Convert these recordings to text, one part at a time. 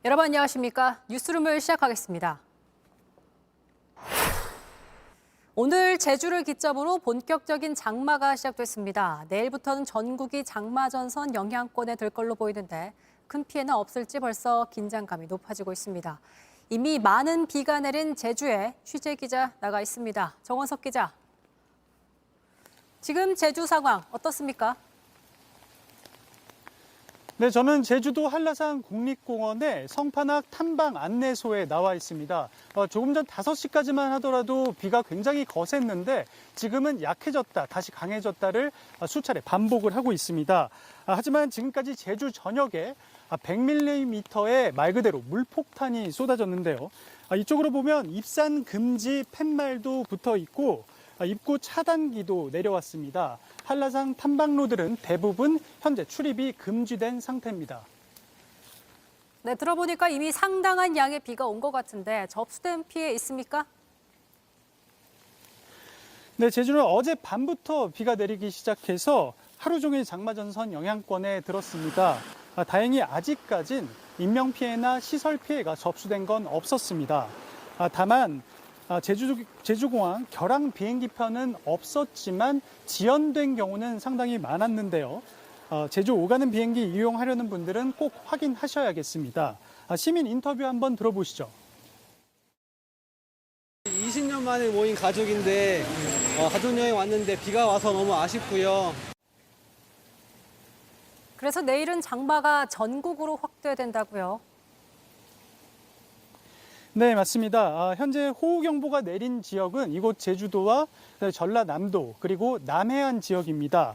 여러분 안녕하십니까? 뉴스룸을 시작하겠습니다. 오늘 제주를 기점으로 본격적인 장마가 시작됐습니다. 내일부터는 전국이 장마 전선 영향권에 들 걸로 보이는데 큰 피해는 없을지 벌써 긴장감이 높아지고 있습니다. 이미 많은 비가 내린 제주에 취재 기자 나가 있습니다. 정원석 기자. 지금 제주 상황 어떻습니까? 네, 저는 제주도 한라산 국립공원의 성판악 탐방 안내소에 나와 있습니다. 조금 전 5시까지만 하더라도 비가 굉장히 거셌는데 지금은 약해졌다, 다시 강해졌다를 수차례 반복을 하고 있습니다. 하지만 지금까지 제주 전역에 100mm의 말 그대로 물폭탄이 쏟아졌는데요. 이쪽으로 보면 입산 금지 팻말도 붙어 있고 입구 차단기도 내려왔습니다. 한라산 탐방로들은 대부분 현재 출입이 금지된 상태입니다. 네, 들어보니까 이미 상당한 양의 비가 온 것 같은데 접수된 피해 있습니까? 네, 제주는 어제 밤부터 비가 내리기 시작해서 하루 종일 장마전선 영향권에 들었습니다. 다행히 아직까진 인명피해나 시설피해가 접수된 건 없었습니다. 다만 제주공항 결항 비행기편은 없었지만 지연된 경우는 상당히 많았는데요. 제주 오가는 비행기 이용하려는 분들은 꼭 확인하셔야겠습니다. 시민 인터뷰 한번 들어보시죠. 20년 만에 모인 가족인데 가족여행 왔는데 비가 와서 너무 아쉽고요. 그래서 내일은 장마가 전국으로 확대된다고요. 네, 맞습니다. 현재 호우경보가 내린 지역은 이곳 제주도와 전라남도 그리고 남해안 지역입니다.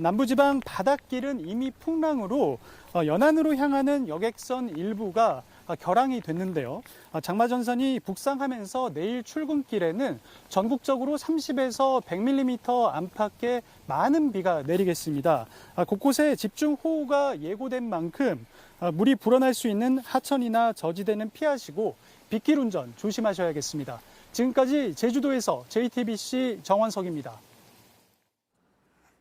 남부지방 바닷길은 이미 풍랑으로 연안으로 향하는 여객선 일부가 결항이 됐는데요. 장마전선이 북상하면서 내일 출근길에는 전국적으로 30에서 100mm 안팎의 많은 비가 내리겠습니다. 곳곳에 집중호우가 예고된 만큼 물이 불어날 수 있는 하천이나 저지대는 피하시고 빗길 운전 조심하셔야겠습니다. 지금까지 제주도에서 JTBC 정원석입니다.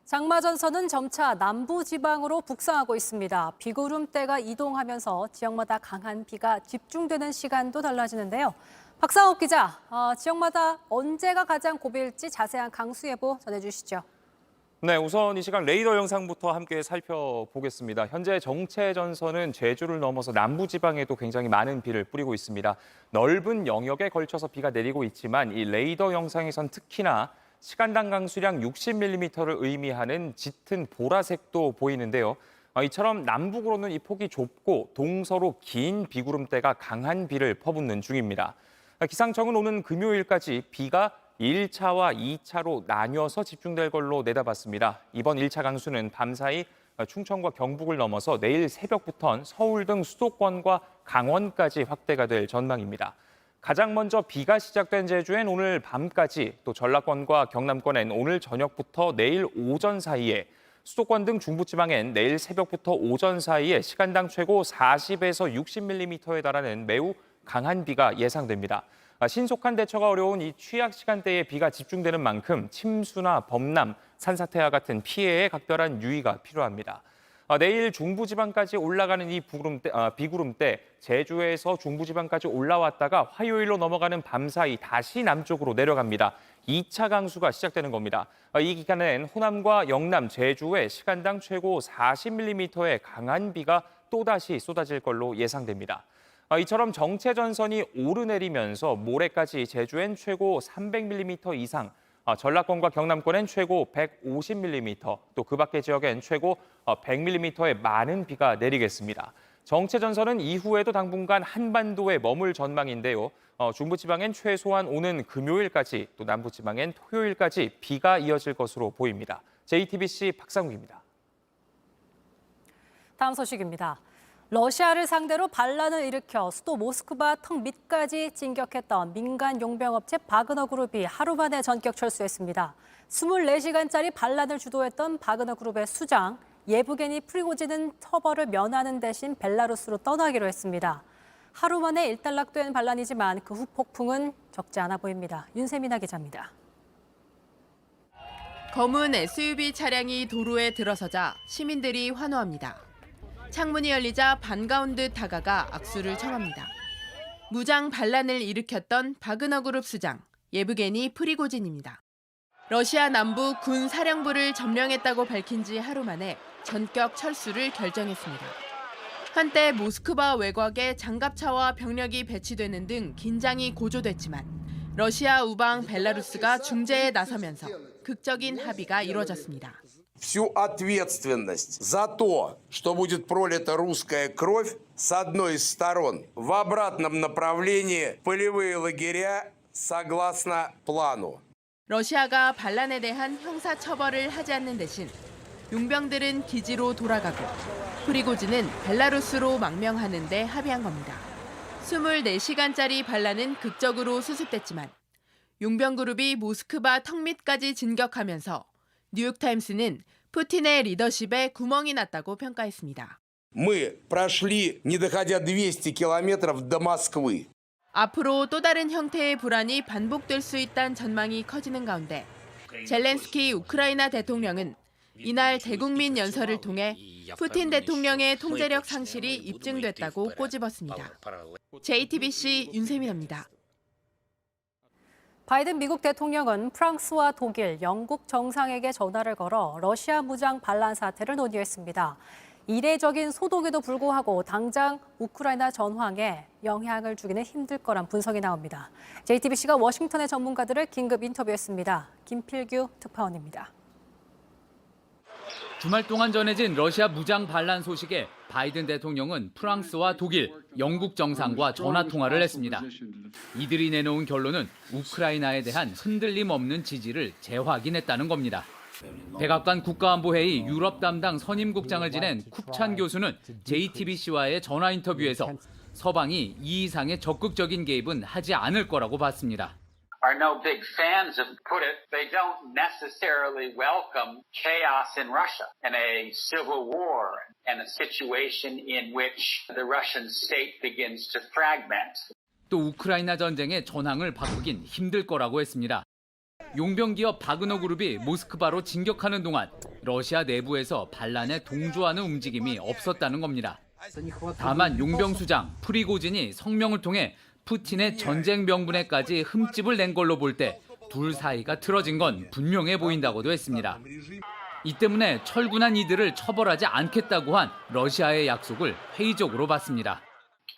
장마전선은 점차 남부지방으로 북상하고 있습니다. 비구름대가 이동하면서 지역마다 강한 비가 집중되는 시간도 달라지는데요. 박상욱 기자, 지역마다 언제가 가장 고비일지 자세한 강수예보 전해주시죠. 네, 우선 이 시간 레이더 영상부터 함께 살펴보겠습니다. 현재 정체 전선은 제주를 넘어서 남부지방에도 굉장히 많은 비를 뿌리고 있습니다. 넓은 영역에 걸쳐서 비가 내리고 있지만 이 레이더 영상에선 특히나 시간당 강수량 60mm를 의미하는 짙은 보라색도 보이는데요. 이처럼 남북으로는 이 폭이 좁고 동서로 긴 비구름대가 강한 비를 퍼붓는 중입니다. 기상청은 오는 금요일까지 비가 1차와 2차로 나뉘어서 집중될 걸로 내다봤습니다. 이번 1차 강수는 밤사이 충청과 경북을 넘어서 내일 새벽부터는 서울 등 수도권과 강원까지 확대가 될 전망입니다. 가장 먼저 비가 시작된 제주엔 오늘 밤까지, 또 전라권과 경남권엔 오늘 저녁부터 내일 오전 사이에, 수도권 등 중부지방엔 내일 새벽부터 오전 사이에 시간당 최고 40에서 60mm에 달하는 매우 강한 비가 예상됩니다. 신속한 대처가 어려운 이 취약 시간대에 비가 집중되는 만큼 침수나 범람, 산사태와 같은 피해에 각별한 유의가 필요합니다. 내일 중부지방까지 올라가는 이 비구름대, 제주에서 중부지방까지 올라왔다가 화요일로 넘어가는 밤사이 다시 남쪽으로 내려갑니다. 2차 강수가 시작되는 겁니다. 이 기간엔 호남과 영남, 제주에 시간당 최고 40mm의 강한 비가 또다시 쏟아질 걸로 예상됩니다. 이처럼 정체 전선이 오르내리면서 모레까지 제주엔 최고 300mm 이상, 전라권과 경남권엔 최고 150mm, 또 그 밖의 지역엔 최고 100mm의 많은 비가 내리겠습니다. 정체 전선은 이후에도 당분간 한반도에 머물 전망인데요. 중부지방엔 최소한 오는 금요일까지, 또 남부지방엔 토요일까지 비가 이어질 것으로 보입니다. JTBC 박상욱입니다. 다음 소식입니다. 러시아를 상대로 반란을 일으켜 수도 모스크바 턱 밑까지 진격했던 민간 용병업체 바그너 그룹이 하루 만에 전격 철수했습니다. 24시간짜리 반란을 주도했던 바그너 그룹의 수장 예브게니 프리고진은 처벌을 면하는 대신 벨라루스로 떠나기로 했습니다. 하루 만에 일단락된 반란이지만 그 후 폭풍은 적지 않아 보입니다. 윤세민아 기자입니다. 검은 SUV 차량이 도로에 들어서자 시민들이 환호합니다. 창문이 열리자 반가운 듯 다가가 악수를 청합니다. 무장 반란을 일으켰던 바그너 그룹 수장 예브게니 프리고진입니다. 러시아 남부 군 사령부를 점령했다고 밝힌 지 하루 만에 전격 철수를 결정했습니다. 한때 모스크바 외곽에 장갑차와 병력이 배치되는 등 긴장이 고조됐지만 러시아 우방 벨라루스가 중재에 나서면서 극적인 합의가 이루어졌습니다. Всю ответственность за то, что будет пролита русская кровь с одной из сторон, в обратном направлении полевые лагеря согласно плану. 러시아가 반란에 대한 형사 처벌을 하지 않는 대신 용병들은 기지로 돌아가고 프리고진은 벨라루스로 망명하는 데 합의한 겁니다. 24시간짜리 반란은 극적으로 수습됐지만 용병 그룹이 모스크바 턱 밑까지 진격하면서 뉴욕타임스는 푸틴의 리더십에 구멍이 났다고 평가했습니다. Мы прошли, не доходя 200 километров до Москвы. 앞으로 또 다른 형태의 불안이 반복될 수 있다는 전망이 커지는 가운데 젤렌스키 우크라이나 대통령은 이날 대국민 연설을 통해 푸틴 대통령의 통제력 상실이 입증됐다고 꼬집었습니다. JTBC 윤세민입니다. 바이든 미국 대통령은 프랑스와 독일, 영국 정상에게 전화를 걸어 러시아 무장 반란 사태를 논의했습니다. 이례적인 소독에도 불구하고 당장 우크라이나 전황에 영향을 주기는 힘들 거란 분석이 나옵니다. JTBC가 워싱턴의 전문가들을 긴급 인터뷰했습니다. 김필규 특파원입니다. 주말 동안 전해진 러시아 무장 반란 소식에 바이든 대통령은 프랑스와 독일, 영국 정상과 전화 통화를 했습니다. 이들이 내놓은 결론은 우크라이나에 대한 흔들림 없는 지지를 재확인했다는 겁니다. 백악관 국가안보회의 유럽 담당 선임국장을 지낸 쿱찬 교수는 JTBC와의 전화 인터뷰에서 서방이 이 이상의 적극적인 개입은 하지 않을 거라고 봤습니다. are no big fans of Putin. They don't necessarily welcome chaos in Russia and a civil war and a situation in which the Russian state begins to fragment. 또 우크라이나 전쟁의 전황을 바꾸긴 힘들 거라고 했습니다. 용병 기업 바그너 그룹이 모스크바로 진격하는 동안 러시아 내부에서 반란에 동조하는 움직임이 없었다는 겁니다. 다만 용병 수장 프리고진이 성명을 통해 푸틴의 전쟁 명분에까지 흠집을 낸 걸로 볼 때 둘 사이가 틀어진 건 분명해 보인다고도 했습니다. 이 때문에 철군한 이들을 처벌하지 않겠다고 한 러시아의 약속을 회의적으로 봤습니다.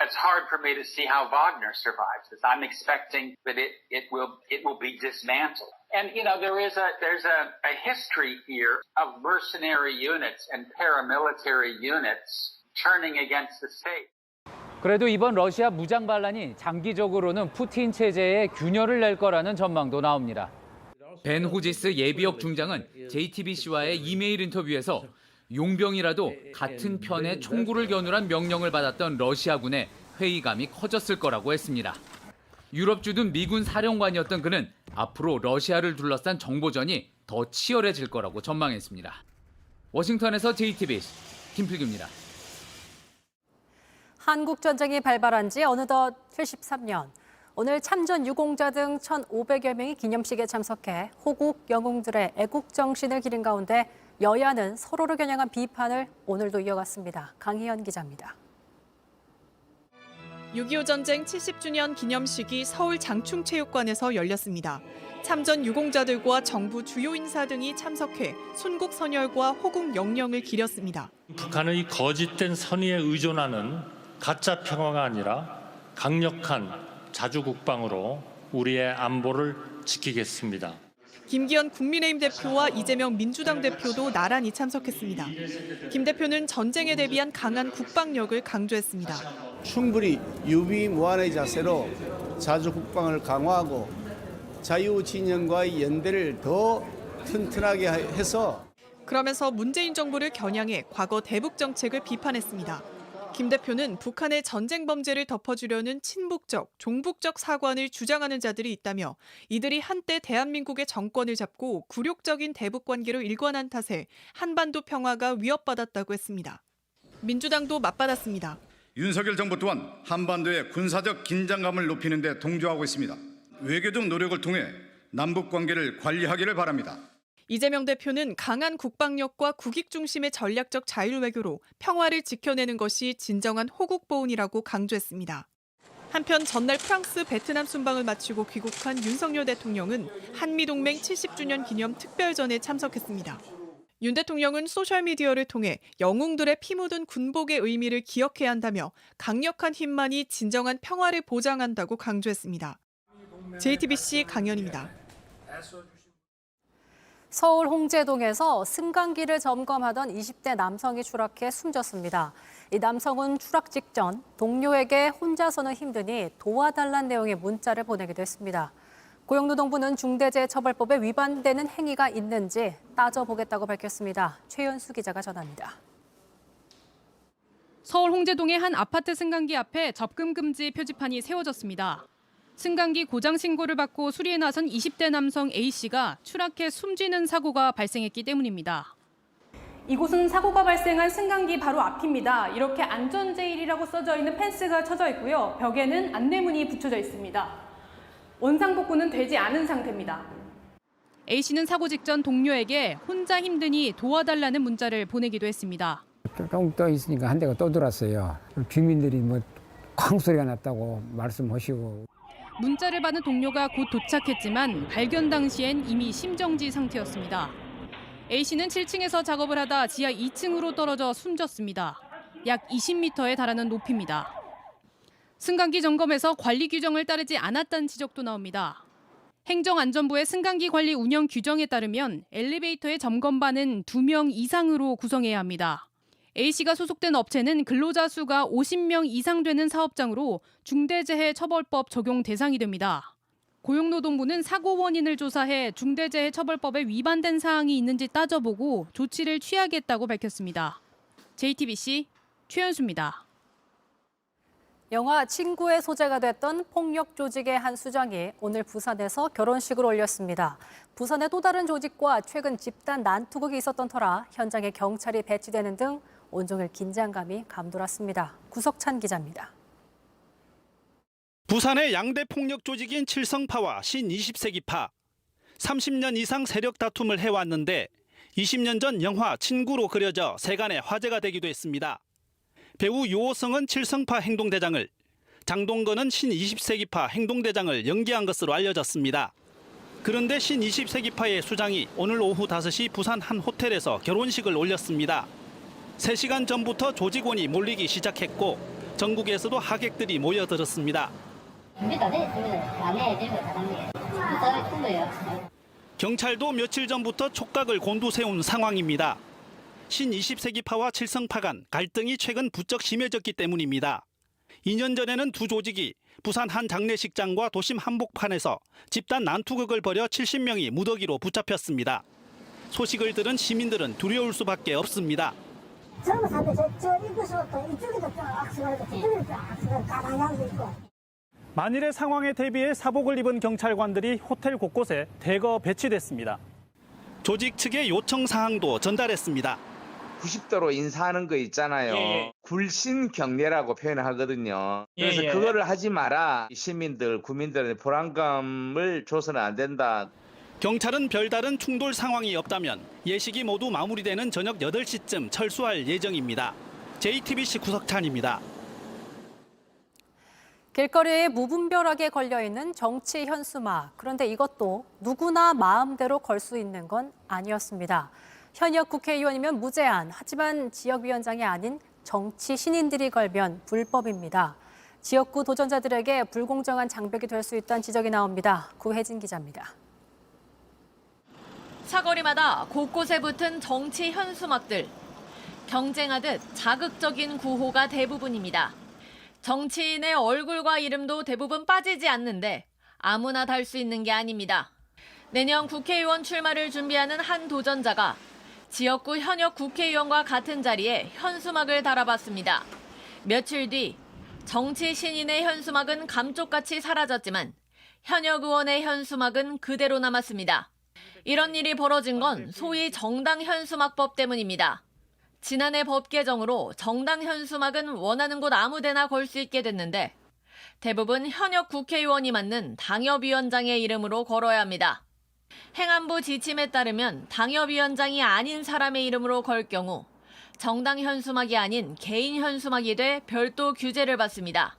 It's hard for me to see how Wagner survives this. I'm expecting that it will be dismantled. And you know there's a history here of mercenary units and paramilitary units turning against the state. 그래도 이번 러시아 무장 반란이 장기적으로는 푸틴 체제에 균열을 낼 거라는 전망도 나옵니다. 벤 호지스 예비역 중장은 JTBC와의 이메일 인터뷰에서 용병이라도 같은 편에 총구를 겨누란 명령을 받았던 러시아군의 회의감이 커졌을 거라고 했습니다. 유럽 주둔 미군 사령관이었던 그는 앞으로 러시아를 둘러싼 정보전이 더 치열해질 거라고 전망했습니다. 워싱턴에서 JTBC 김필규입니다. 한국 전쟁이 발발한 지 어느덧 73년. 오늘 참전 유공자 등 1,500여 명이 기념식에 참석해 호국 영웅들의 애국 정신을 기린 가운데 여야는 서로를 겨냥한 비판을 오늘도 이어갔습니다. 강희연 기자입니다. 6.25 전쟁 70주년 기념식이 서울 장충체육관에서 열렸습니다. 참전 유공자들과 정부 주요 인사 등이 참석해 순국선열과 호국 영령을 기렸습니다. 북한의 거짓된 선의에 의존하는 가짜 평화가 아니라 강력한 자주국방으로 우리의 안보를 지키겠습니다. 김기현 국민의힘 대표와 이재명 민주당 대표도 나란히 참석했습니다. 김 대표는 전쟁에 대비한 강한 국방력을 강조했습니다. 충분히 유비무환의 자세로 자주국방을 강화하고 자유진영과의 연대를 더 튼튼하게 해서 그러면서 문재인 정부를 겨냥해 과거 대북 정책을 비판했습니다. 김 대표는 북한의 전쟁 범죄를 덮어주려는 친북적, 종북적 사관을 주장하는 자들이 있다며 이들이 한때 대한민국의 정권을 잡고 굴욕적인 대북 관계로 일관한 탓에 한반도 평화가 위협받았다고 했습니다. 민주당도 맞받았습니다. 윤석열 정부 또한 한반도의 군사적 긴장감을 높이는 데 동조하고 있습니다. 외교적 노력을 통해 남북 관계를 관리하기를 바랍니다. 이재명 대표는 강한 국방력과 국익 중심의 전략적 자율 외교로 평화를 지켜내는 것이 진정한 호국 보훈이라고 강조했습니다. 한편 전날 프랑스, 베트남 순방을 마치고 귀국한 윤석열 대통령은 한미동맹 70주년 기념 특별전에 참석했습니다. 윤 대통령은 소셜미디어를 통해 영웅들의 피 묻은 군복의 의미를 기억해야 한다며 강력한 힘만이 진정한 평화를 보장한다고 강조했습니다. JTBC 강연입니다. 서울 홍제동에서 승강기를 점검하던 20대 남성이 추락해 숨졌습니다. 이 남성은 추락 직전 동료에게 혼자서는 힘드니 도와달라는 내용의 문자를 보내기도 했습니다. 고용노동부는 중대재해처벌법에 위반되는 행위가 있는지 따져보겠다고 밝혔습니다. 최연수 기자가 전합니다. 서울 홍제동의 한 아파트 승강기 앞에 접근 금지 표지판이 세워졌습니다. 승강기 고장 신고를 받고 수리에 나선 20대 남성 A씨가 추락해 숨지는 사고가 발생했기 때문입니다. 이곳은 사고가 발생한 승강기 바로 앞입니다. 이렇게 안전제일이라고 써져 있는 펜스가 쳐져 있고요. 벽에는 안내문이 붙여져 있습니다. 원상복구는 되지 않은 상태입니다. A씨는 사고 직전 동료에게 혼자 힘드니 도와달라는 문자를 보내기도 했습니다. 조금 떠 있으니까 한 대가 또 들어왔어요. 주민들이 쾅 소리가 났다고 말씀하시고. 문자를 받은 동료가 곧 도착했지만 발견 당시엔 이미 심정지 상태였습니다. A씨는 7층에서 작업을 하다 지하 2층으로 떨어져 숨졌습니다. 약 20m에 달하는 높이입니다. 승강기 점검에서 관리 규정을 따르지 않았다는 지적도 나옵니다. 행정안전부의 승강기 관리 운영 규정에 따르면 엘리베이터의 점검반은 2명 이상으로 구성해야 합니다. A씨가 소속된 업체는 근로자 수가 50명 이상 되는 사업장으로 중대재해처벌법 적용 대상이 됩니다. 고용노동부는 사고 원인을 조사해 중대재해처벌법에 위반된 사항이 있는지 따져보고 조치를 취하겠다고 밝혔습니다. JTBC 최연수입니다. 영화 친구의 소재가 됐던 폭력 조직의 한 수장이 오늘 부산에서 결혼식을 올렸습니다. 부산의 또 다른 조직과 최근 집단 난투극이 있었던 터라 현장에 경찰이 배치되는 등 온종일 긴장감이 감돌았습니다. 구석찬 기자입니다. 부산의 양대 폭력 조직인 칠성파와 신20세기파. 30년 이상 세력 다툼을 해왔는데 20년 전 영화 친구로 그려져 세간의 화제가 되기도 했습니다. 배우 유호성은 칠성파 행동대장을, 장동건은 신20세기파 행동대장을 연기한 것으로 알려졌습니다. 그런데 신20세기파의 수장이 오늘 오후 5시 부산 한 호텔에서 결혼식을 올렸습니다. 3시간 전부터 조직원이 몰리기 시작했고 전국에서도 하객들이 모여들었습니다. 경찰도 며칠 전부터 촉각을 곤두세운 상황입니다. 신20세기파와 칠성파 간 갈등이 최근 부쩍 심해졌기 때문입니다. 2년 전에는 두 조직이 부산 한 장례식장과 도심 한복판에서 집단 난투극을 벌여 70명이 무더기로 붙잡혔습니다. 소식을 들은 시민들은 두려울 수밖에 없습니다. 만일의 상황에 대비해 사복을 입은 경찰관들이 호텔 곳곳에 대거 배치됐습니다. 조직 측의 요청 사항도 전달했습니다. 90도로 인사하는 거 있잖아요. 굴신경례라고 표현을 하거든요. 그래서 그거를 하지 마라. 시민들, 국민들의 불안감을 줘서는 안 된다. 경찰은 별다른 충돌 상황이 없다면 예식이 모두 마무리되는 저녁 8시쯤 철수할 예정입니다. JTBC 구석찬입니다. 길거리에 무분별하게 걸려있는 정치 현수막. 그런데 이것도 누구나 마음대로 걸 수 있는 건 아니었습니다. 현역 국회의원이면 무제한, 하지만 지역위원장이 아닌 정치 신인들이 걸면 불법입니다. 지역구 도전자들에게 불공정한 장벽이 될 수 있다는 지적이 나옵니다. 구혜진 기자입니다. 사거리마다 곳곳에 붙은 정치 현수막들. 경쟁하듯 자극적인 구호가 대부분입니다. 정치인의 얼굴과 이름도 대부분 빠지지 않는데 아무나 달 수 있는 게 아닙니다. 내년 국회의원 출마를 준비하는 한 도전자가 지역구 현역 국회의원과 같은 자리에 현수막을 달아봤습니다. 며칠 뒤 정치 신인의 현수막은 감쪽같이 사라졌지만 현역 의원의 현수막은 그대로 남았습니다. 이런 일이 벌어진 건 소위 정당 현수막법 때문입니다. 지난해 법 개정으로 정당 현수막은 원하는 곳 아무데나 걸 수 있게 됐는데 대부분 현역 국회의원이 맡는 당협위원장의 이름으로 걸어야 합니다. 행안부 지침에 따르면 당협위원장이 아닌 사람의 이름으로 걸 경우 정당 현수막이 아닌 개인 현수막이 돼 별도 규제를 받습니다.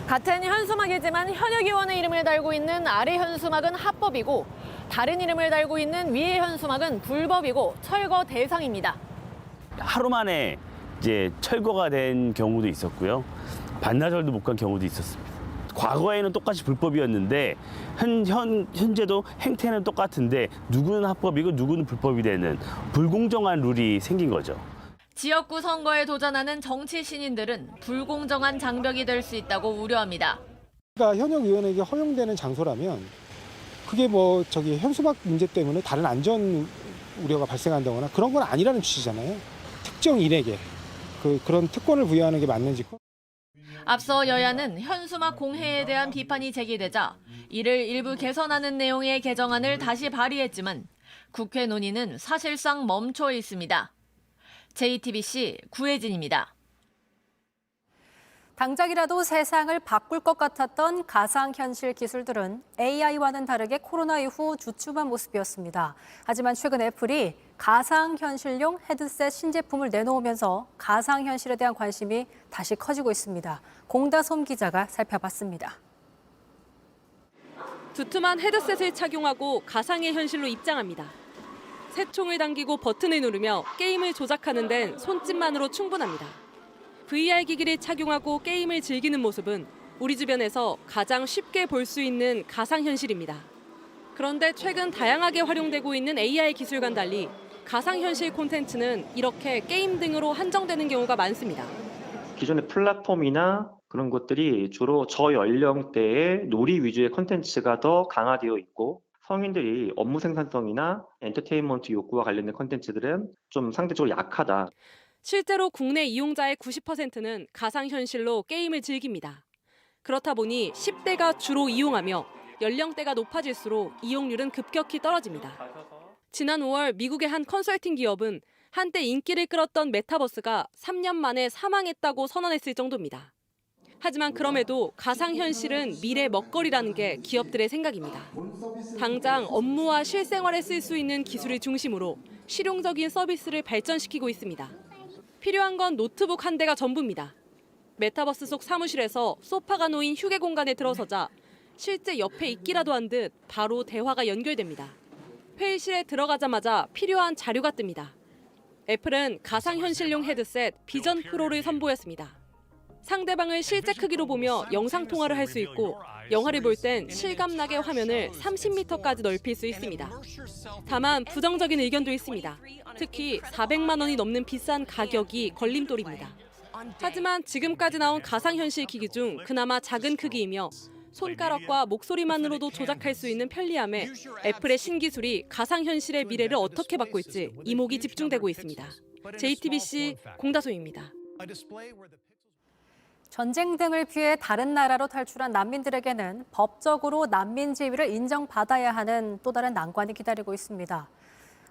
같은 현수막이지만 현역 의원의 이름을 달고 있는 아래 현수막은 합법이고 다른 이름을 달고 있는 위의 현수막은 불법이고 철거 대상입니다. 하루 만에 이제 철거가 된 경우도 있었고요. 반나절도 못 간 경우도 있었습니다. 과거에는 똑같이 불법이었는데 현재도 행태는 똑같은데 누구는 합법이고 누구는 불법이 되는 불공정한 룰이 생긴 거죠. 지역구 선거에 도전하는 정치 신인들은 불공정한 장벽이 될 수 있다고 우려합니다. 그러니까 현역 의원에게 허용되는 장소라면 그게 뭐 현수막 문제 때문에 다른 안전 우려가 발생한다거나 그런 건 아니라는 취지잖아요. 특정인에게 그런 특권을 부여하는 게 맞는지. 앞서 여야는 현수막 공해에 대한 비판이 제기되자 이를 일부 개선하는 내용의 개정안을 다시 발의했지만 국회 논의는 사실상 멈춰 있습니다. JTBC 구혜진입니다. 당장이라도 세상을 바꿀 것 같았던 가상현실 기술들은 AI와는 다르게 코로나 이후 주춤한 모습이었습니다. 하지만 최근 애플이 가상현실용 헤드셋 신제품을 내놓으면서 가상현실에 대한 관심이 다시 커지고 있습니다. 공다솜 기자가 살펴봤습니다. 두툼한 헤드셋을 착용하고 가상의 현실로 입장합니다. 새총을 당기고 버튼을 누르며 게임을 조작하는 데는 손짓만으로 충분합니다. VR 기기를 착용하고 게임을 즐기는 모습은 우리 주변에서 가장 쉽게 볼 수 있는 가상현실입니다. 그런데 최근 다양하게 활용되고 있는 AI 기술과는 달리 가상현실 콘텐츠는 이렇게 게임 등으로 한정되는 경우가 많습니다. 기존의 플랫폼이나 그런 것들이 주로 저연령대의 놀이 위주의 콘텐츠가 더 강화되어 있고 성인들이 업무 생산성이나 엔터테인먼트 욕구와 관련된 콘텐츠들은 좀 상대적으로 약하다. 실제로 국내 이용자의 90%는 가상현실로 게임을 즐깁니다. 그렇다 보니 10대가 주로 이용하며 연령대가 높아질수록 이용률은 급격히 떨어집니다. 지난 5월 미국의 한 컨설팅 기업은 한때 인기를 끌었던 메타버스가 3년 만에 사망했다고 선언했을 정도입니다. 하지만 그럼에도 가상현실은 미래 먹거리라는 게 기업들의 생각입니다. 당장 업무와 실생활에 쓸 수 있는 기술을 중심으로 실용적인 서비스를 발전시키고 있습니다. 필요한 건 노트북 한 대가 전부입니다. 메타버스 속 사무실에서 소파가 놓인 휴게 공간에 들어서자 실제 옆에 있기라도 한 듯 바로 대화가 연결됩니다. 회의실에 들어가자마자 필요한 자료가 뜹니다. 애플은 가상현실용 헤드셋 비전 프로를 선보였습니다. 상대방을 실제 크기로 보며 영상통화를 할 수 있고 영화를 볼 땐 실감나게 화면을 30m까지 넓힐 수 있습니다. 다만 부정적인 의견도 있습니다. 특히 400만 원이 넘는 비싼 가격이 걸림돌입니다. 하지만 지금까지 나온 가상현실 기기 중 그나마 작은 크기이며 손가락과 목소리만으로도 조작할 수 있는 편리함에 애플의 신기술이 가상현실의 미래를 어떻게 바꿀지 이목이 집중되고 있습니다. JTBC 공다솜입니다. 전쟁 등을 피해 다른 나라로 탈출한 난민들에게는 법적으로 난민 지위를 인정받아야 하는 또 다른 난관이 기다리고 있습니다.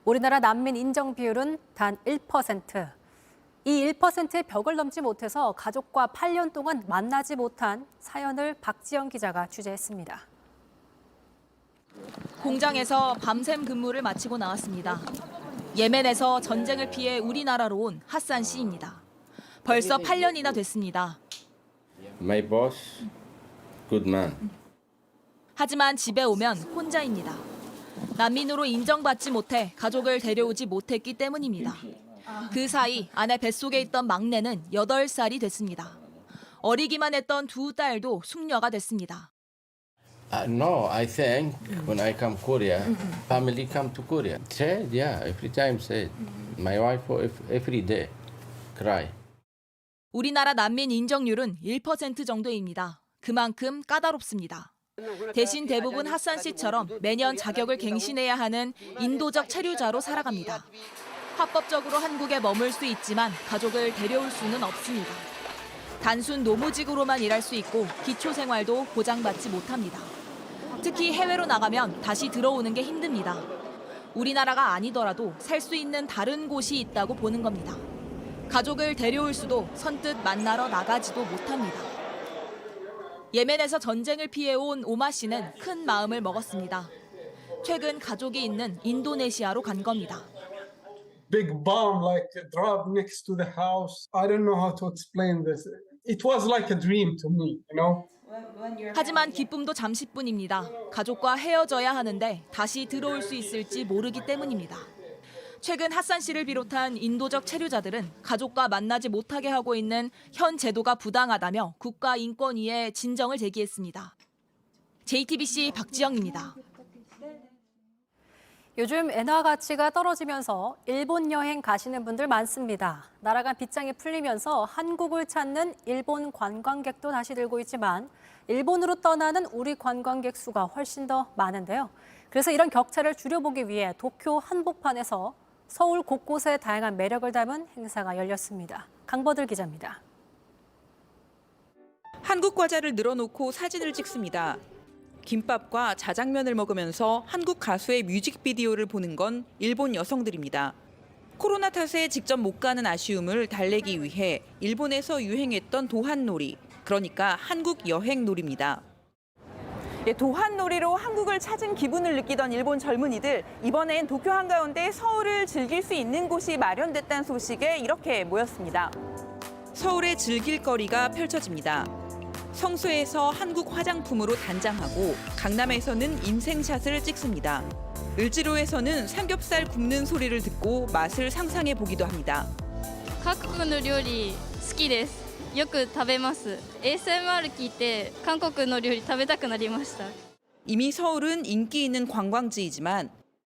우리나라 난민 인정 비율은 단 1%. 이 1%의 벽을 넘지 못해서 가족과 8년 동안 만나지 못한 사연을 박지영 기자가 취재했습니다. 공장에서 밤샘 근무를 마치고 나왔습니다. 예멘에서 전쟁을 피해 우리나라로 온 하산 씨입니다. 벌써 8년이나 됐습니다. My boss, good man. 하지만 집에 오면 혼자입니다. 난민으로 인정받지 못해 가족을 데려오지 못했기 때문입니다. 그 사이 아내 뱃속에 있던 막내는 8살이 됐습니다. 어리기만 했던 두 딸도 숙녀가 됐습니다. No, I think when I come Korea, family come to Korea. Said, yeah, every time said. My wife every day cry. 우리나라 난민 인정률은 1% 정도입니다. 그만큼 까다롭습니다. 대신 대부분 하산 씨처럼 매년 자격을 갱신해야 하는 인도적 체류자로 살아갑니다. 합법적으로 한국에 머물 수 있지만 가족을 데려올 수는 없습니다. 단순 노무직으로만 일할 수 있고 기초 생활도 보장받지 못합니다. 특히 해외로 나가면 다시 들어오는 게 힘듭니다. 우리나라가 아니더라도 살 수 있는 다른 곳이 있다고 보는 겁니다. 가족을 데려올 수도 선뜻 만나러 나가지도 못합니다. 예멘에서 전쟁을 피해온 오마 씨는 큰 마음을 먹었습니다. 최근 가족이 있는 인도네시아로 간 겁니다. Big bomb like dropped next to the house. I don't know how to explain this. It was like a dream to me, you know? 하지만 기쁨도 잠시뿐입니다. 가족과 헤어져야 하는데 다시 들어올 수 있을지 모르기 때문입니다. 최근 하산 씨를 비롯한 인도적 체류자들은 가족과 만나지 못하게 하고 있는 현 제도가 부당하다며 국가인권위에 진정을 제기했습니다. JTBC 박지영입니다. 요즘 엔화 가치가 떨어지면서 일본 여행 가시는 분들 많습니다. 날아간 빗장이 풀리면서 한국을 찾는 일본 관광객도 다시 늘고 있지만 일본으로 떠나는 우리 관광객 수가 훨씬 더 많은데요. 그래서 이런 격차를 줄여보기 위해 도쿄 한복판에서 서울 곳곳에 다양한 매력을 담은 행사가 열렸습니다. 강버들 기자입니다. 한국 과자를 늘어놓고 사진을 찍습니다. 김밥과 자장면을 먹으면서 한국 가수의 뮤직비디오를 보는 건 일본 여성들입니다. 코로나 탓에 직접 못 가는 아쉬움을 달래기 위해 일본에서 유행했던 도한놀이, 그러니까 한국 여행놀이입니다. 도한놀이로 한국을 찾은 기분을 느끼던 일본 젊은이들, 이번엔 도쿄 한가운데 서울을 즐길 수 있는 곳이 마련됐다는 소식에 이렇게 모였습니다. 서울의 즐길 거리가 펼쳐집니다. 성수에서 한국 화장품으로 단장하고 강남에서는 인생샷을 찍습니다. 을지로에서는 삼겹살 굽는 소리를 듣고 맛을 상상해 보기도 합니다. 韓国の料理好きです。よく食べます。ASMR聞いて韓国の料理食べたくなりました。 이미 서울은 인기 있는 관광지이지만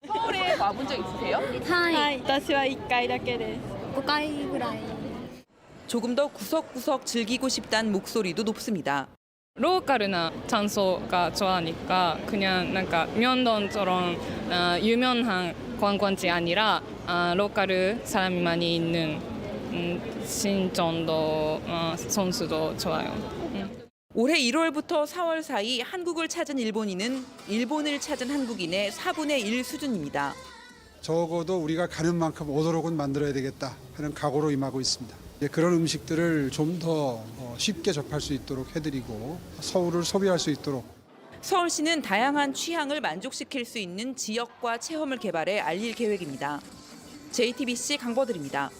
서울에 와본 적 있으세요? はい。私は1回だけです。5回ぐらい。 조금 더 구석구석 즐기고 싶다는 목소리도 높습니다. 로컬나 장소가 좋아하니까 그냥 명동처럼 유명한 관광지 아니라 로컬 사람이 많이 있는 신촌도 선수도 좋아요. 올해 1월부터 4월 사이 한국을 찾은 일본인은 일본을 찾은 한국인의 4분의 1 수준입니다. 적어도 우리가 가는 만큼 오도록은 만들어야 되겠다 하는 각오로 임하고 있습니다. 그런 음식들을 좀 더 쉽게 접할 수 있도록 해드리고 서울을 소비할 수 있도록. 서울시는 다양한 취향을 만족시킬 수 있는 지역과 체험을 개발해 알릴 계획입니다. JTBC 강버들입니다.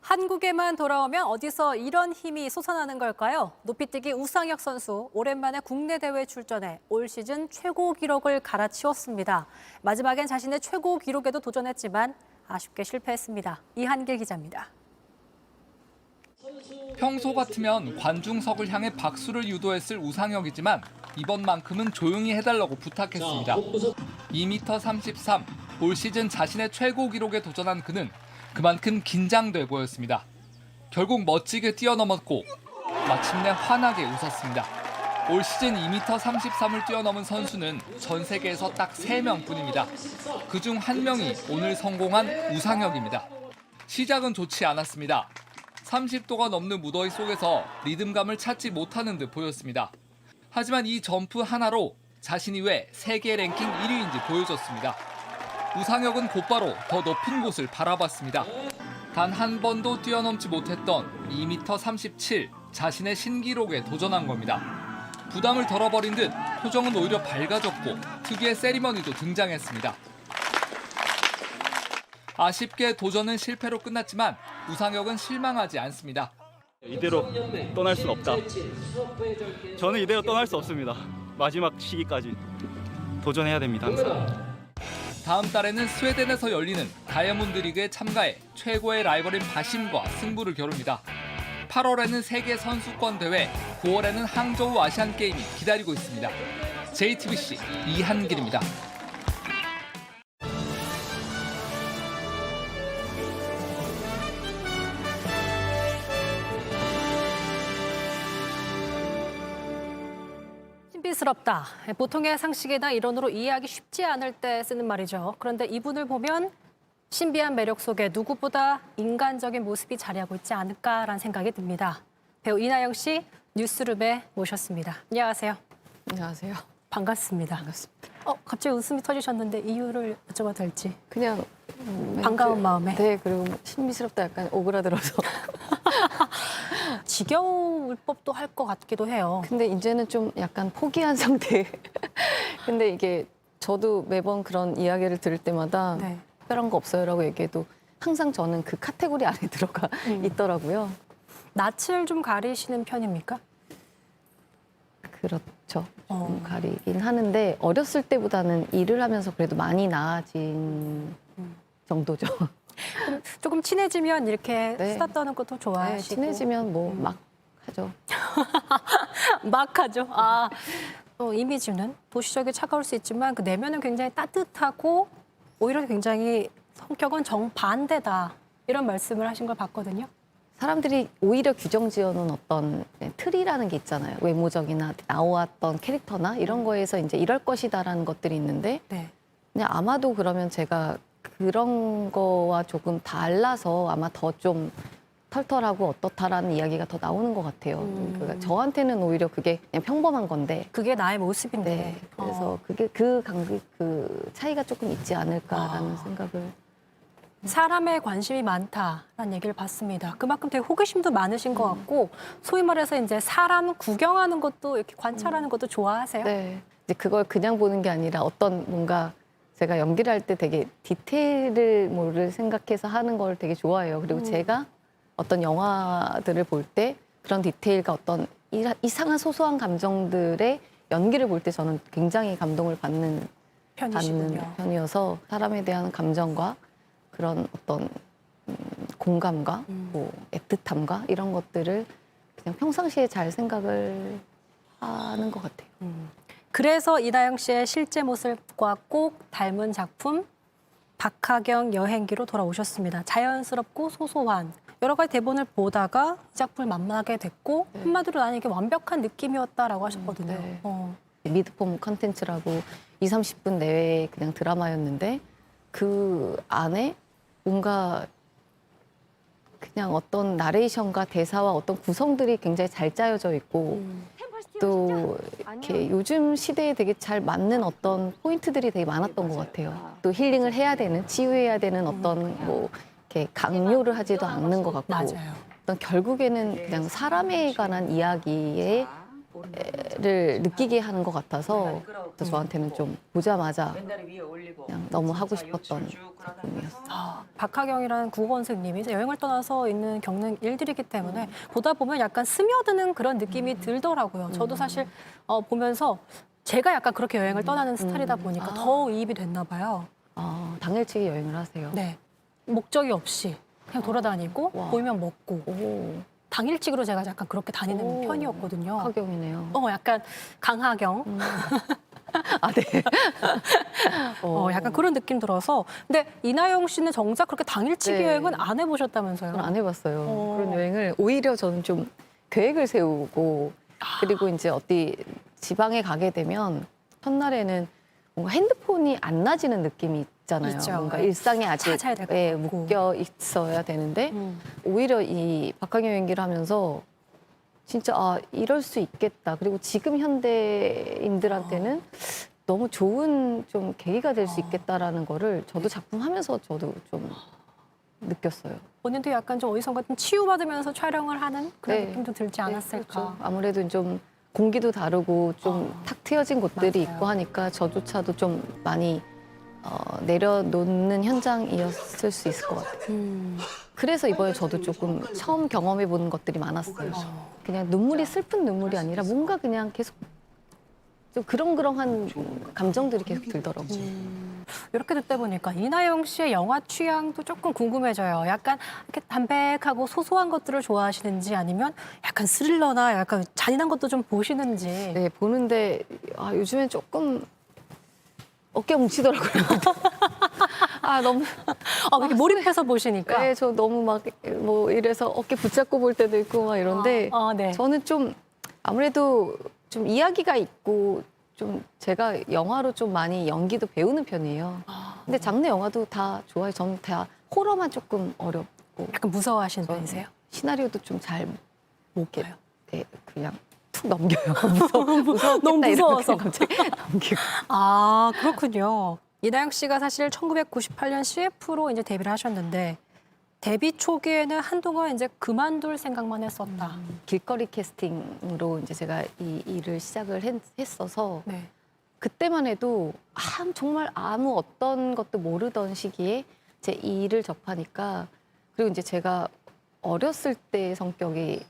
한국에만 돌아오면 어디서 이런 힘이 솟아나는 걸까요? 높이뛰기 우상혁 선수 오랜만에 국내 대회 출전해 올 시즌 최고 기록을 갈아치웠습니다. 마지막엔 자신의 최고 기록에도 도전했지만 아쉽게 실패했습니다. 이한길 기자입니다. 평소 같으면 관중석을 향해 박수를 유도했을 우상혁이지만 이번만큼은 조용히 해달라고 부탁했습니다. 2m 33, 올 시즌 자신의 최고 기록에 도전한 그는 그만큼 긴장돼 보였습니다. 결국 멋지게 뛰어넘었고 마침내 환하게 웃었습니다. 올 시즌 2m 33을 뛰어넘은 선수는 전 세계에서 딱 3명뿐입니다. 그중 한 명이 오늘 성공한 우상혁입니다. 시작은 좋지 않았습니다. 30도가 넘는 무더위 속에서 리듬감을 찾지 못하는 듯 보였습니다. 하지만 이 점프 하나로 자신이 왜 세계 랭킹 1위인지 보여줬습니다. 우상혁은 곧바로 더 높은 곳을 바라봤습니다. 단 한 번도 뛰어넘지 못했던 2m 37, 자신의 신기록에 도전한 겁니다. 부담을 덜어버린 듯 표정은 오히려 밝아졌고 특유의 세리머니도 등장했습니다. 아쉽게 도전은 실패로 끝났지만 우상혁은 실망하지 않습니다. 이대로 떠날 수는 없다. 저는 이대로 떠날 수 없습니다. 마지막 시기까지 도전해야 됩니다. 항상. 다음 달에는 스웨덴에서 열리는 다이아몬드 리그에 참가해 최고의 라이벌인 바심과 승부를 겨룹니다. 8월에는 세계 선수권 대회, 9월에는 항저우 아시안 게임이 기다리고 있습니다. JTBC 이한길입니다. 신비스럽다. 보통의 상식이나 이론으로 이해하기 쉽지 않을 때 쓰는 말이죠. 그런데 이분을 보면 신비한 매력 속에 누구보다 인간적인 모습이 자리하고 있지 않을까라는 생각이 듭니다. 배우 이나영 씨 뉴스룸에 모셨습니다. 안녕하세요. 안녕하세요. 반갑습니다. 반갑습니다. 갑자기 웃음이 터지셨는데 이유를 여쭤봐도 될지. 그냥 반가운 마음에. 네, 그리고 신비스럽다 약간 오그라들어서. 지겨울 법도 할 것 같기도 해요. 근데 이제는 좀 약간 포기한 상태. 근데 이게 저도 매번 그런 이야기를 들을 때마다 네. 특별한 거 없어요라고 얘기해도 항상 저는 그 카테고리 안에 들어가 있더라고요. 낯을 좀 가리시는 편입니까? 그렇죠. 좀 가리긴 하는데 어렸을 때보다는 일을 하면서 그래도 많이 나아진 정도죠. 조금 친해지면 이렇게 네. 수다 떠는 것도 네, 좋아하시고. 친해지면 뭐 막 하죠. 막 하죠. 아, 이미지는 도시적이 차가울 수 있지만 그 내면은 굉장히 따뜻하고 오히려 굉장히 성격은 정반대다. 이런 말씀을 하신 걸 봤거든요. 사람들이 오히려 규정 지어놓은 어떤 틀이라는 게 있잖아요. 외모적이나 나왔던 캐릭터나 이런 거에서 이제 이럴 것이다라는 것들이 있는데 네. 그냥 아마도 그러면 제가 그런 거와 조금 달라서 아마 더 좀 털털하고 어떻다라는 이야기가 더 나오는 것 같아요. 그러니까 저한테는 오히려 그게 그냥 평범한 건데. 그게 나의 모습인데. 네, 그래서 그게 그 차이가 조금 있지 않을까라는 생각을. 사람에 관심이 많다라는 얘기를 봤습니다. 그만큼 되게 호기심도 많으신 것 같고 소위 말해서 이제 사람 구경하는 것도 이렇게 관찰하는 것도 좋아하세요? 네. 이제 그걸 그냥 보는 게 아니라 어떤 뭔가 제가 연기를 할 때 되게 디테일을 뭐를 생각해서 하는 걸 되게 좋아해요. 그리고 제가 어떤 영화들을 볼 때 그런 디테일과 어떤 이상한 소소한 감정들의 연기를 볼 때 저는 굉장히 감동을 받는 편이어서 사람에 대한 감정과 그런 어떤 공감과 뭐 애틋함과 이런 것들을 그냥 평상시에 잘 생각을 하는 것 같아요. 그래서 이나영 씨의 실제 모습과 꼭 닮은 작품 박하경 여행기로 돌아오셨습니다. 자연스럽고 소소한 여러 가지 대본을 보다가 이 작품을 만나게 됐고 한마디로 나는 이게 완벽한 느낌이었다라고 하셨거든요. 네. 미드폼 컨텐츠라고 20-30분 내외의 그냥 드라마였는데 그 안에 뭔가 그냥 어떤 나레이션과 대사와 어떤 구성들이 굉장히 잘 짜여져 있고 또 이렇게 요즘 시대에 되게 잘 맞는 어떤 포인트들이 되게 많았던 것 같아요. 또 힐링을 해야 되는, 치유해야 되는 어떤 뭐 이렇게 강요를 하지도 않는 것 같고 맞아요. 어떤 결국에는 그냥 사람에 관한 이야기를 느끼게 하는 것 같아서 저한테는 좀 보자마자 그냥 너무 하고 싶었던 작품이었어요. 박하경이라는 국어선생님이 여행을 떠나서 겪는 일들이기 때문에 보다 보면 약간 스며드는 그런 느낌이 들더라고요. 저도 사실 보면서 제가 약간 그렇게 여행을 떠나는 스타일이다 보니까 더 이입이 됐나 봐요. 당일치기 여행을 하세요? 네. 목적이 없이 그냥 돌아다니고 보이면 먹고 당일치기로 제가 약간 그렇게 다니는 편이었거든요. 하경이네요. 약간 강하경. 아, 네. 약간 그런 느낌 들어서. 근데 이나영 씨는 정작 그렇게 당일치기 네. 여행은 안 해보셨다면서요? 저는 안 해봤어요. 그런 여행을 오히려 저는 좀 계획을 세우고 그리고 이제 어디 지방에 가게 되면 첫날에는 뭔가 핸드폰이 안 나지는 느낌이 있잖아요. 있죠. 뭔가 일상에 아직 찾아야 될것 같고. 묶여 있어야 되는데 오히려 이 박하경 연기를 하면서 진짜 이럴 수 있겠다. 그리고 지금 현대인들한테는 너무 좋은 좀 계기가 될 수 있겠다라는 거를 저도 작품 하면서 저도 좀 느꼈어요. 본인도 약간 좀 어디선가 좀 치유받으면서 촬영을 하는 그런 네. 느낌도 들지 않았을까. 그렇죠. 아무래도 좀 공기도 다르고 좀 탁 트여진 곳들이 있고 하니까 저조차도 좀 많이 내려놓는 현장이었을 수 있을 것 같아요. 그래서 이번에 저도 조금 처음 경험해보는 것들이 많았어요. 그냥 눈물이 슬픈 눈물이 아니라 뭔가 그냥 계속 좀 그렁그렁한 감정들이 계속 들더라고요. 이렇게 듣다 보니까 이나영 씨의 영화 취향도 조금 궁금해져요. 약간 이렇게 담백하고 소소한 것들을 좋아하시는지 아니면 약간 스릴러나 약간 잔인한 것도 좀 보시는지. 네, 보는데 요즘엔 조금 어깨 뭉치더라고요. 너무 왜 이렇게 몰입해서 보시니까. 네, 저 너무 막 뭐 이래서 어깨 붙잡고 볼 때도 있고 막 이런데 네. 저는 좀 아무래도 좀 이야기가 있고 좀 제가 영화로 좀 많이 연기도 배우는 편이에요. 근데 장르 영화도 다 좋아해요. 저는 다 호러만 조금 어렵고. 약간 무서워하시는 편이세요? 시나리오도 좀 잘 못 봐요. 네, 그냥 툭 넘겨요. 무서워. 너무 무서워서. 갑자기 넘기고. 그렇군요. 이나영 씨가 사실 1998년 CF로 이제 데뷔를 하셨는데 데뷔 초기에는 한동안 이제 그만둘 생각만 했었다. 길거리 캐스팅으로 이제 제가 이 일을 시작을 했어서 그때만 해도 정말 아무 어떤 것도 모르던 시기에 제 일을 접하니까 그리고 이제 제가 어렸을 때 성격이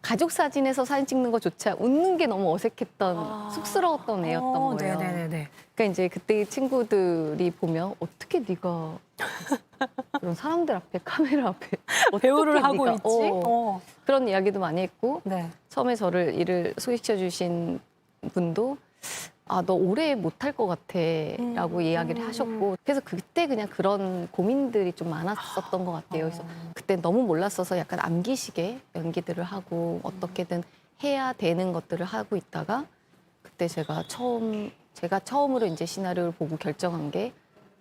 가족 사진에서 사진 찍는 것조차 웃는 게 너무 어색했던 쑥스러웠던 애였던 거예요. 네네네. 그러니까 이제 그때 친구들이 보면 어떻게 네가 그런 사람들 앞에 카메라 앞에 배우를 어떻게 하고 네가, 있지? 그런 이야기도 많이 했고 네. 처음에 저를 일을 소개시켜 주신 분도 너 오래 못할 것 같아라고 이야기를 하셨고 그래서 그때 그냥 그런 고민들이 좀 많았었던 것 같아요. 그래서 그때 너무 몰랐어서 약간 암기식의 연기들을 하고 어떻게든 해야 되는 것들을 하고 있다가 그때 제가 처음으로 이제 시나리오를 보고 결정한 게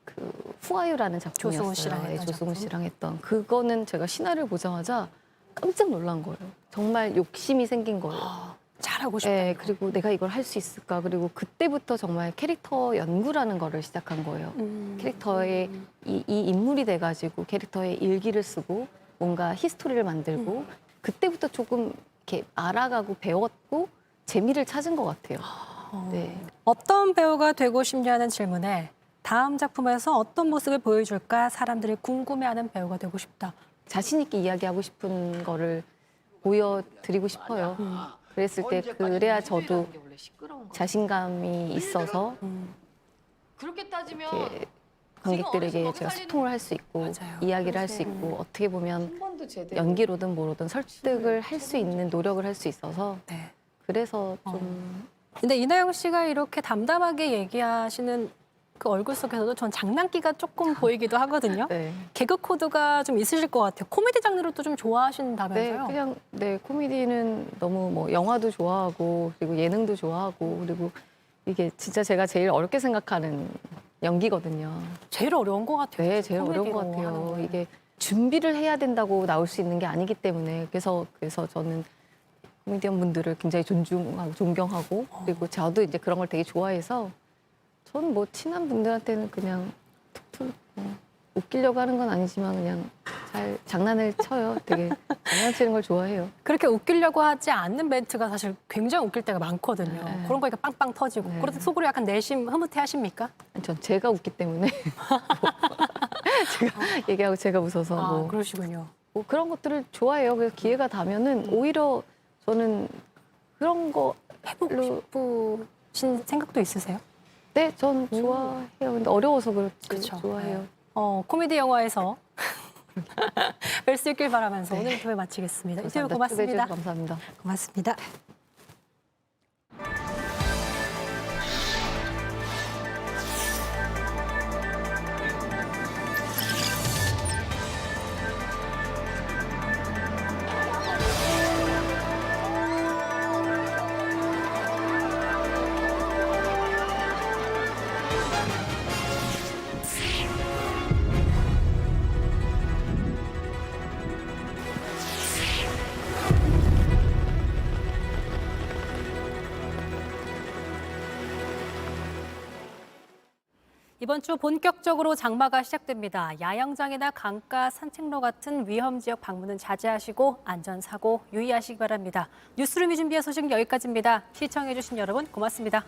그 후아유라는 작품이었어요. 조승우 씨랑 했던 조승우 작품. 씨랑 했던 그거는 제가 시나리오를 보자마자 깜짝 놀란 거예요. 정말 욕심이 생긴 거예요. 잘하고 싶다. 네, 그리고 내가 이걸 할 수 있을까? 그리고 그때부터 정말 캐릭터 연구라는 거를 시작한 거예요. 캐릭터의 이 인물이 돼가지고 캐릭터의 일기를 쓰고 뭔가 히스토리를 만들고 그때부터 조금 이렇게 알아가고 배웠고 재미를 찾은 것 같아요. 네. 어떤 배우가 되고 싶냐는 질문에 다음 작품에서 어떤 모습을 보여줄까 사람들이 궁금해하는 배우가 되고 싶다. 자신 있게 이야기하고 싶은 거를 보여드리고 싶어요. 그랬을 때 그래야 저도 자신감이 있어서 그렇게 따지면 관객들에게 제가 소통을 할 수 있고 이야기를 할 수 있고 어떻게 보면 연기로든 뭐로든 설득을 할 수 있는 노력을 할 수 있어서 그래서 좀 근데 이나영 씨가 이렇게 담담하게 얘기하시는 그 얼굴 속에서도 전 장난기가 조금 보이기도 하거든요. 개그 코드가 좀 있으실 것 같아요. 코미디 장르도 좀 좋아하신다면서요? 그냥 코미디는 너무 뭐 영화도 좋아하고 그리고 예능도 좋아하고 그리고 이게 진짜 제가 제일 어렵게 생각하는 연기거든요. 제일 어려운 것 같아요. 네, 제일 어려운 것 같아요. 이게 준비를 해야 된다고 나올 수 있는 게 아니기 때문에 그래서 저는 코미디언 분들을 굉장히 존중하고 존경하고 그리고 저도 이제 그런 걸 되게 좋아해서 저는 뭐 친한 분들한테는 그냥 툭툭 웃기려고 하는 건 아니지만 그냥 잘 장난을 쳐요. 되게 장난치는 걸 좋아해요. 그렇게 웃기려고 하지 않는 멘트가 사실 굉장히 웃길 때가 많거든요. 그런 거니까 빵빵 터지고. 그럴 때 속으로 약간 내심 흐뭇해 하십니까? 전 제가 웃기 때문에 제가 얘기하고 제가 웃어서 그러시군요. 뭐 그런 것들을 좋아해요. 그래서 기회가 닿으면은 오히려 저는 그런 거 해보고 싶으신 생각도 있으세요? 네, 전 좋아해요. 근데 어려워서 그렇지 좋아해요. 코미디 영화에서 뵐 수 있길 바라면서 오늘 인터뷰 마치겠습니다. 인터뷰 고맙습니다. 감사합니다. 고맙습니다. 이번 주 본격적으로 장마가 시작됩니다. 야영장이나 강가, 산책로 같은 위험 지역 방문은 자제하시고 안전사고 유의하시기 바랍니다. 뉴스룸이 준비한 소식 여기까지입니다. 시청해주신 여러분 고맙습니다.